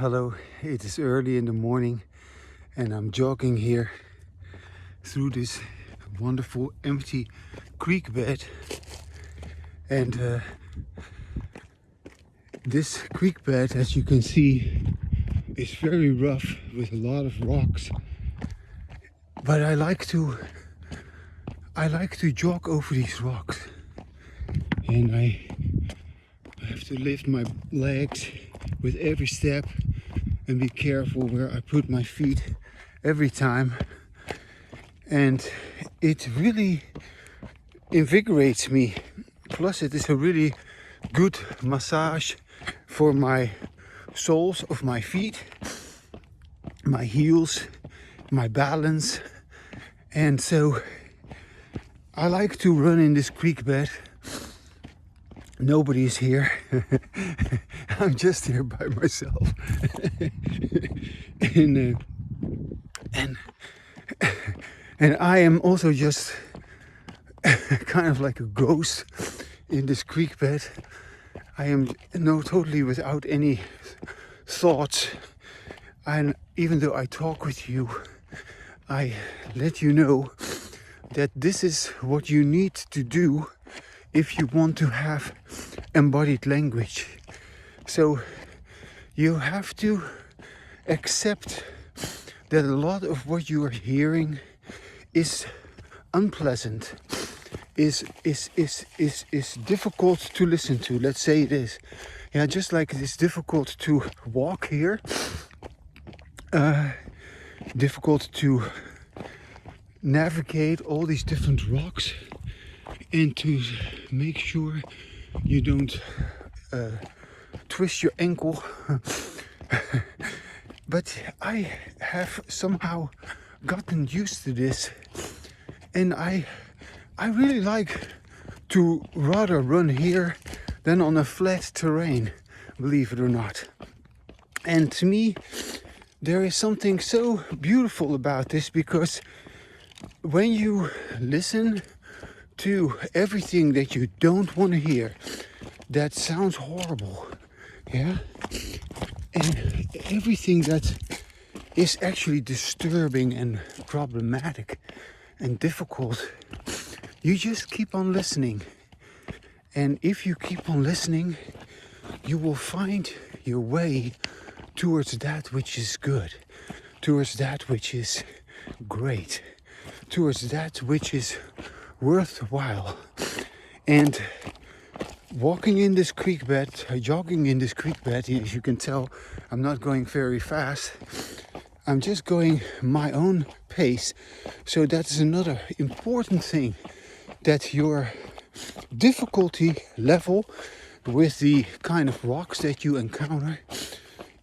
Hello, it is early in the morning and I'm jogging here through this wonderful empty creek bed. And this creek bed, as you can see, is very rough with a lot of rocks. But I like to jog over these rocks, and I have to lift my legs with every step and be careful where I put my feet every time. And it really invigorates me. Plus it is a really good massage for my soles of my feet, my heels, my balance. And so I like to run in this creek bed. Nobody is here. I'm just here by myself. and I am also just kind of like a ghost in this creek bed. I am totally without any thoughts. And even though I talk with you, I let you know that this is what you need to do if you want to have embodied language. So you have to accept that a lot of what you are hearing is unpleasant, is difficult to listen to. Let's say it is. Yeah, just like it is difficult to walk here, difficult to navigate all these different rocks, and to make sure you don't twist your ankle. But I have somehow gotten used to this, and I really like to rather run here than on a flat terrain, believe it or not. And to me, there is something so beautiful about this, because when you listen to everything that you don't want to hear, that sounds horrible, yeah? And everything that is actually disturbing and problematic and difficult, you just keep on listening. And if you keep on listening, you will find your way towards that which is good, towards that which is great, towards that which is worthwhile. And walking in this creek bed, jogging in this creek bed, as you can tell, I'm not going very fast. I'm just going my own pace. So that is another important thing, that your difficulty level with the kind of rocks that you encounter,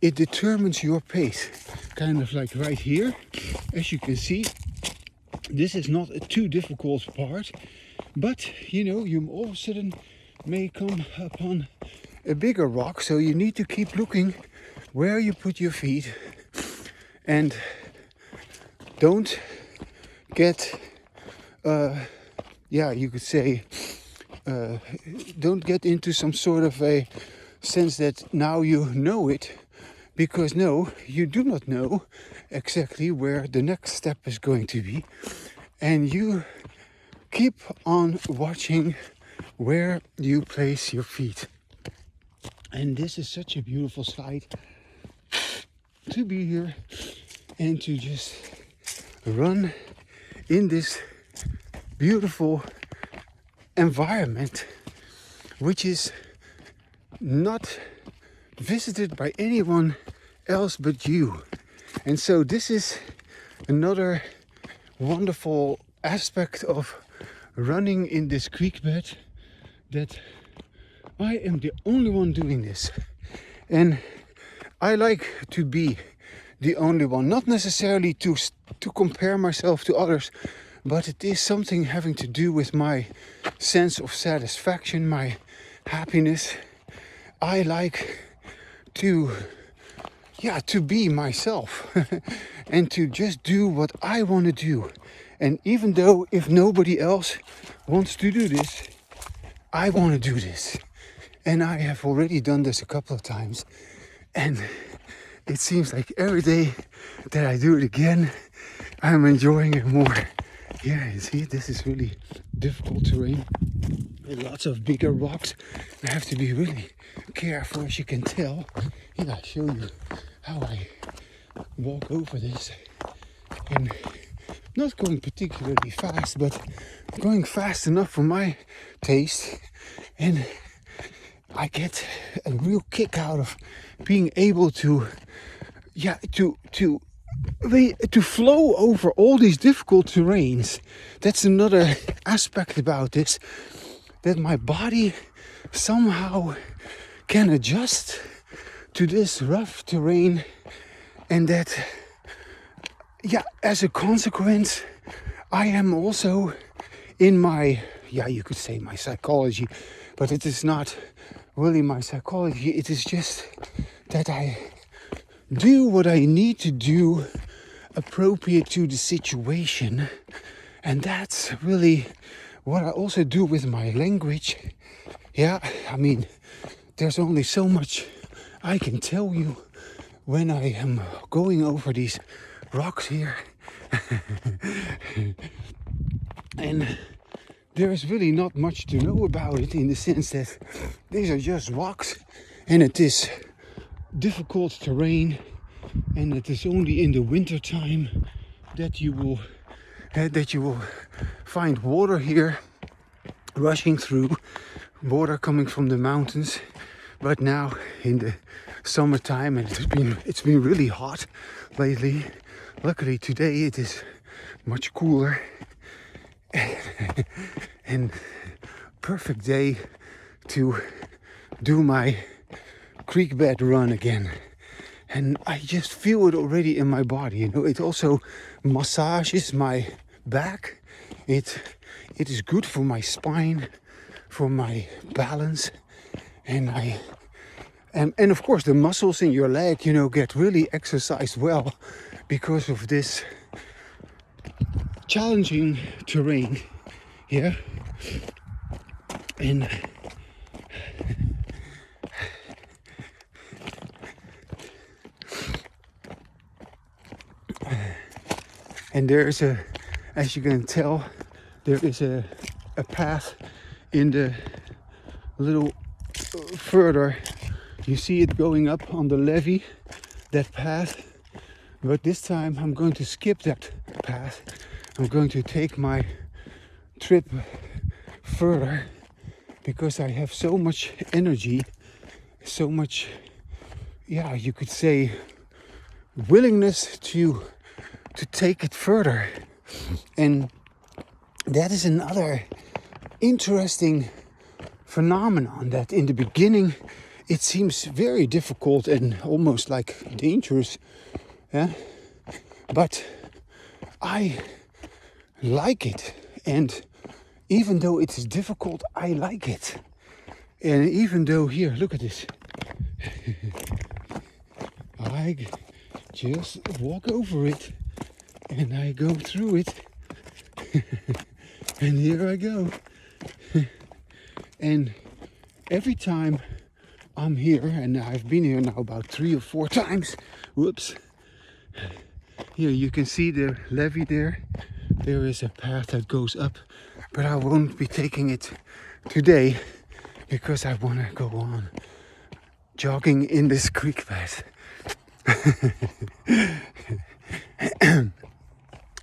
it determines your pace. Kind of like right here, as you can see, this is not a too difficult part, but you all of a sudden may come upon a bigger rock, so you need to keep looking where you put your feet, and don't get you could say don't get into some sort of a sense that now you know it, because no, you do not know exactly where the next step is going to be. And you keep on watching where you place your feet. And this is such a beautiful sight, to be here and to just run in this beautiful environment, which is not visited by anyone else but you. And so this is another wonderful aspect of running in this creek bed, that I am the only one doing this. And I like to be the only one, not necessarily to compare myself to others, but it is something having to do with my sense of satisfaction, my happiness. I like to be myself and to just do what I want to do. And even though if nobody else wants to do this, I want to do this. And I have already done this a couple of times. And it seems like every day that I do it again, I'm enjoying it more. Yeah, you see, this is really difficult terrain. Lots of bigger rocks. I have to be really careful, as you can tell. Here, I show you how I walk over this. And not going particularly fast, but going fast enough for my taste. And I get a real kick out of being able to flow over all these difficult terrains. That's another aspect about this, that my body somehow can adjust to this rough terrain, and that as a consequence I am also in my, you could say my psychology, but it is not really my psychology. It is just that I do what I need to do appropriate to the situation. And that's really what I also do with my language. Yeah, I mean, there's only so much I can tell you when I am going over these rocks here. And there is really not much to know about it, in the sense that these are just rocks and it is difficult terrain, and it is only in the winter time that you will find water here rushing through, water coming from the mountains. But now in the summertime, and it's been really hot lately. Luckily today it is much cooler and perfect day to do my creek bed run again. And I just feel it already in my body. You know, it also massages my back. It is good for my spine, for my balance, and and of course the muscles in your leg, you know, get really exercised well because of this challenging terrain. Yeah, and there is as you can tell, there is a path in the little further. You see it going up on the levee, that path. But this time I'm going to skip that path. I'm going to take my trip further because I have so much energy, so much, you could say, willingness to take it further. And that is another interesting phenomenon, that in the beginning it seems very difficult and almost like dangerous. Yeah? But I like it, and even though it is difficult, I like it. And even though, here, look at this. I just walk over it and I go through it. And here I go. And every time I'm here, and I've been here now about 3 or 4 times. Whoops. Here you can see the levee there. There is a path that goes up, but I won't be taking it today because I want to go on jogging in this creek bed.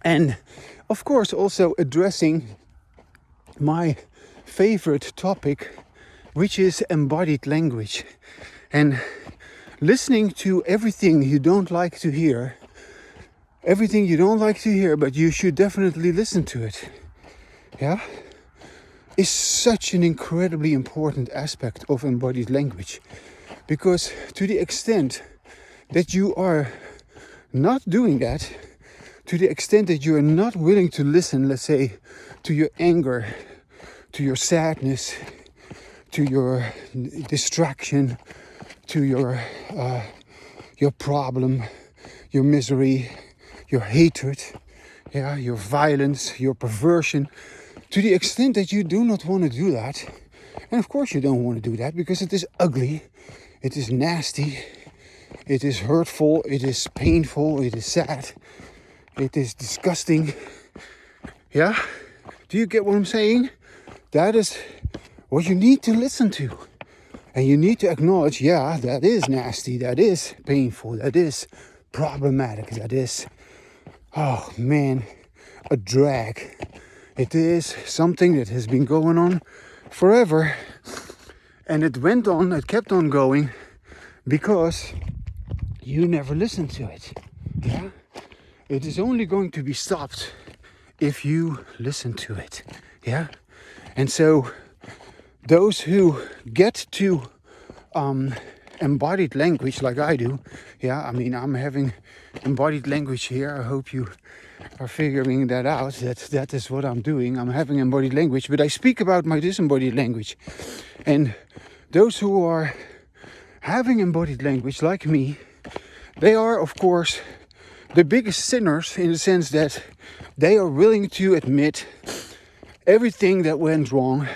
And of course also addressing my favorite topic, which is embodied language, and listening to everything you don't like to hear. Everything you don't like to hear, but you should definitely listen to it. Yeah? Is such an incredibly important aspect of embodied language. Because to the extent that you are not doing that, to the extent that you are not willing to listen, let's say, to your anger, to your sadness, to your distraction, to your problem, your misery, your hatred, your violence, your perversion, to the extent that you do not want to do that. And of course you don't want to do that because it is ugly, it is nasty, It is hurtful, it is painful, it is sad, it is disgusting. Yeah? Do you get what I'm saying? That is what you need to listen to. And you need to acknowledge, yeah, that is nasty, that is painful, that is problematic, that is, oh man, a drag. It is something that has been going on forever. And it went on, it kept on going because you never listened to it. Yeah? It is only going to be stopped if you listen to it. Yeah? And so those who get to embodied language like I do, yeah, I mean, I'm having embodied language here. I hope you are figuring that out, that is what I'm doing. I'm having embodied language, but I speak about my disembodied language. And those who are having embodied language like me, they are, of course, the biggest sinners in the sense that they are willing to admit everything that went wrong,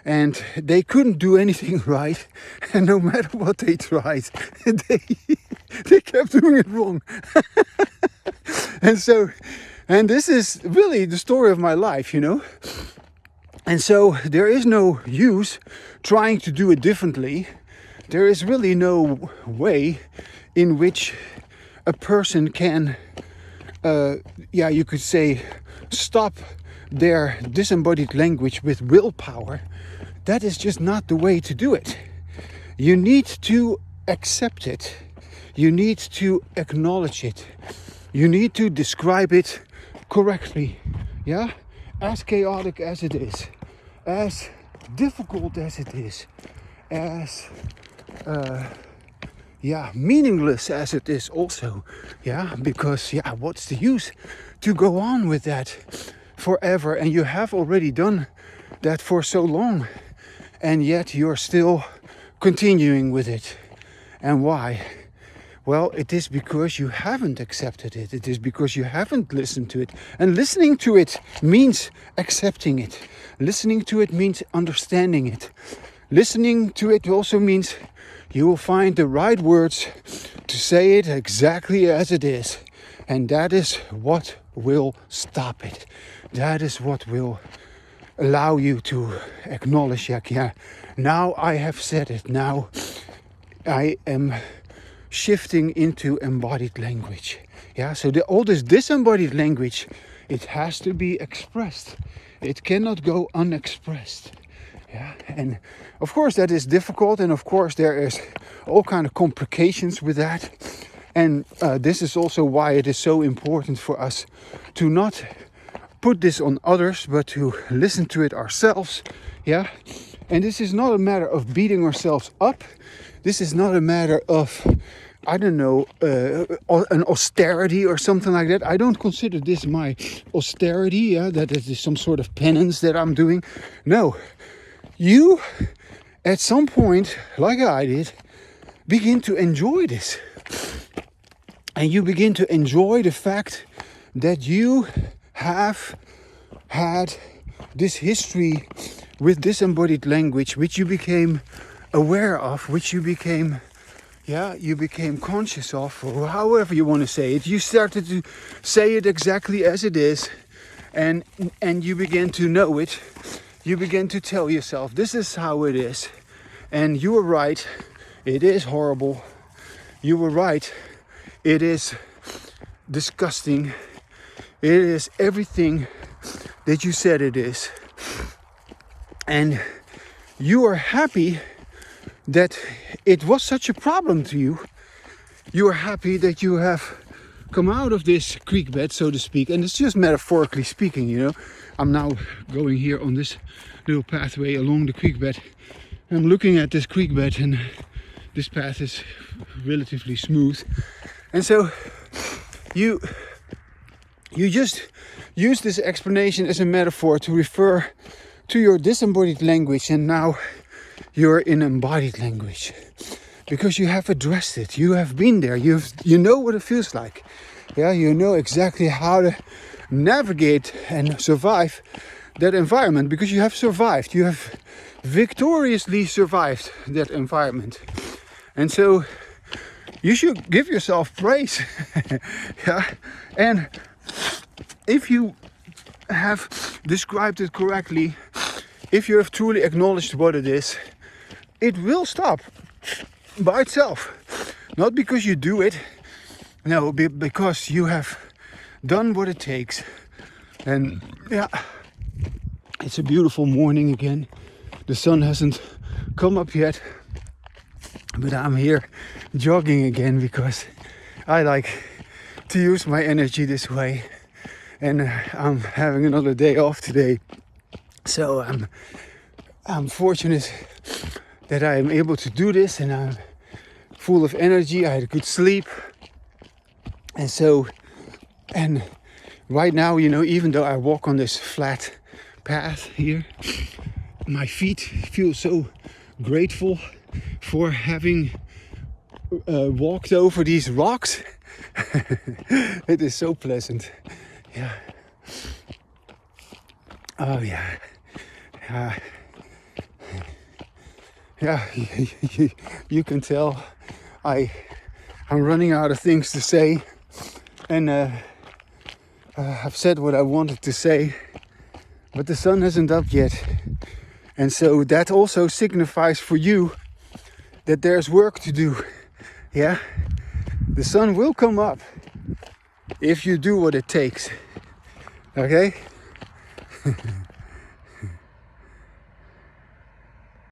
and they couldn't do anything right, and no matter what they tried, they kept doing it wrong. And this is really the story of my life, you know. And so there is no use trying to do it differently. There is really no way in which a person can, you could say, stop their disembodied language with willpower. That is just not the way to do it. You need to accept it. You need to acknowledge it. You need to describe it correctly. Yeah? As chaotic as it is. As difficult as it is. As meaningless as it is also. Yeah? Because, what's the use to go on with that forever? And you have already done that for so long. And yet you're still continuing with it. And why? Well, it is because you haven't accepted it. It is because you haven't listened to it. And listening to it means accepting it. Listening to it means understanding it. Listening to it also means you will find the right words to say it exactly as it is. And that is what will stop it. That is what will allow you to acknowledge, now I have said it. Now I am shifting into embodied language. Yeah, so all this disembodied language, it has to be expressed. It cannot go unexpressed. Yeah, and of course that is difficult, and of course there is all kind of complications with that. And this is also why it is so important for us to not put this on others, but to listen to it ourselves. Yeah, and this is not a matter of beating ourselves up. This is not a matter of, an austerity or something like that. I don't consider this my austerity, that it is some sort of penance that I'm doing. No, you, at some point, like I did, begin to enjoy this. And you begin to enjoy the fact that you have had this history with disembodied language, which you became aware of, which you became conscious of, or however you want to say it. You started to say it exactly as it is, and you begin to know it. You begin to tell yourself, this is how it is, and you were right, it is horrible. You were right, it is disgusting. It is everything that you said it is. And you are happy that it was such a problem to you. You are happy that you have come out of this creek bed, so to speak. And it's just metaphorically speaking, you know. I'm now going here on this little pathway along the creek bed. I'm looking at this creek bed, and this path is relatively smooth. And so you just use this explanation as a metaphor to refer to your disembodied language, and now you're in embodied language because you have addressed it. You have been there. You know what it feels like. Yeah, you know exactly how to navigate and survive that environment because you have survived. You have victoriously survived that environment. And so you should give yourself praise. Yeah, and if you have described it correctly, if you have truly acknowledged what it is, it will stop by itself. Not because you do it, no, because you have done what it takes. And yeah, it's a beautiful morning again. The sun hasn't come up yet, but I'm here jogging again because I like to use my energy this way. And I'm having another day off today, so I'm fortunate that I am able to do this, and I'm full of energy. I had a good sleep, and right now, you know, even though I walk on this flat path here, my feet feel so grateful for having walked over these rocks. It is so pleasant. Yeah. Oh yeah. Yeah. You can tell I'm running out of things to say, and I've said what I wanted to say, but the sun hasn't up yet, and so that also signifies for you that there's work to do. Yeah. The sun will come up if you do what it takes. Okay?